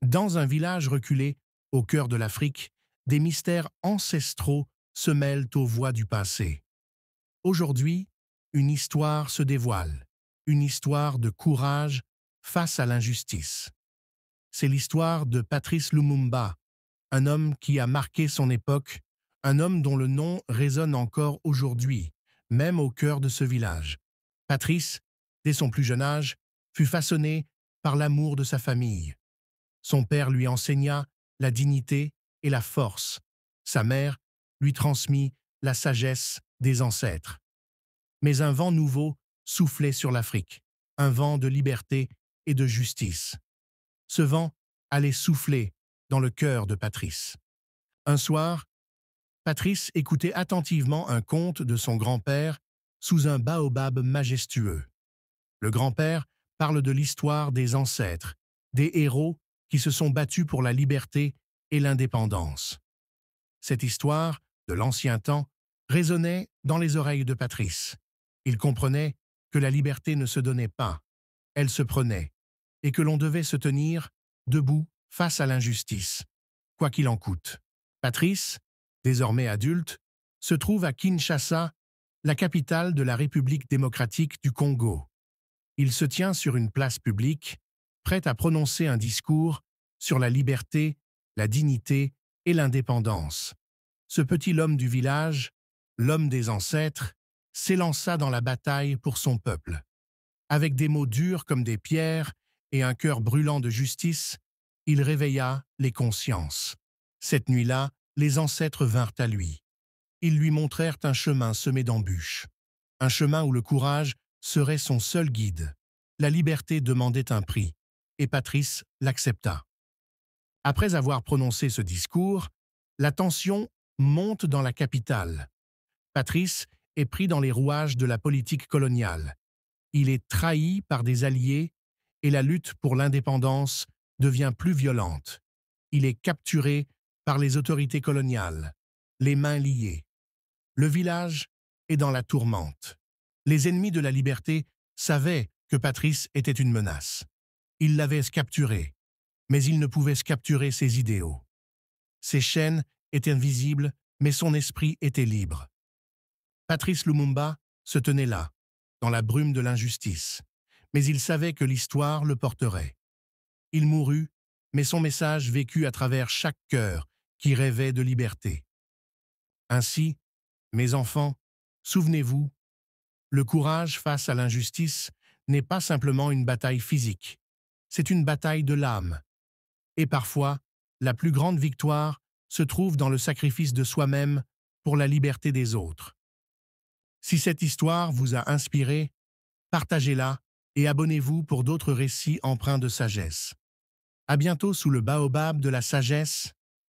Dans un village reculé, au cœur de l'Afrique, des mystères ancestraux se mêlent aux voix du passé. Aujourd'hui, une histoire se dévoile, une histoire de courage face à l'injustice. C'est l'histoire de Patrice Lumumba, un homme qui a marqué son époque, un homme dont le nom résonne encore aujourd'hui, même au cœur de ce village. Patrice, dès son plus jeune âge, fut façonné par l'amour de sa famille. Son père lui enseigna la dignité et la force. Sa mère lui transmit la sagesse des ancêtres. Mais un vent nouveau soufflait sur l'Afrique, un vent de liberté et de justice. Ce vent allait souffler dans le cœur de Patrice. Un soir, Patrice écoutait attentivement un conte de son grand-père sous un baobab majestueux. Le grand-père parle de l'histoire des ancêtres, des héros qui se sont battus pour la liberté et l'indépendance. Cette histoire, de l'ancien temps, résonnait dans les oreilles de Patrice. Il comprenait que la liberté ne se donnait pas, elle se prenait, et que l'on devait se tenir debout face à l'injustice, quoi qu'il en coûte. Patrice, désormais adulte, se trouve à Kinshasa, la capitale de la République démocratique du Congo. Il se tient sur une place publique, prêt à prononcer un discours sur la liberté, la dignité et l'indépendance. Ce petit homme du village, l'homme des ancêtres, s'élança dans la bataille pour son peuple. Avec des mots durs comme des pierres et un cœur brûlant de justice, il réveilla les consciences. Cette nuit-là, les ancêtres vinrent à lui. Ils lui montrèrent un chemin semé d'embûches, un chemin où le courage serait son seul guide. La liberté demandait un prix, et Patrice l'accepta. Après avoir prononcé ce discours, la tension monte dans la capitale. Patrice est pris dans les rouages de la politique coloniale. Il est trahi par des alliés et la lutte pour l'indépendance devient plus violente. Il est capturé par les autorités coloniales, les mains liées. Le village est dans la tourmente. Les ennemis de la liberté savaient que Patrice était une menace. Ils l'avaient capturé, mais ils ne pouvaient capturer ses idéaux. Ses chaînes étaient invisibles, mais son esprit était libre. Patrice Lumumba se tenait là, dans la brume de l'injustice, mais il savait que l'histoire le porterait. Il mourut, mais son message vécut à travers chaque cœur qui rêvait de liberté. Ainsi, mes enfants, souvenez-vous, le courage face à l'injustice n'est pas simplement une bataille physique, c'est une bataille de l'âme. Et parfois, la plus grande victoire se trouve dans le sacrifice de soi-même pour la liberté des autres. Si cette histoire vous a inspiré, partagez-la et abonnez-vous pour d'autres récits empreints de sagesse. À bientôt sous le baobab de la sagesse.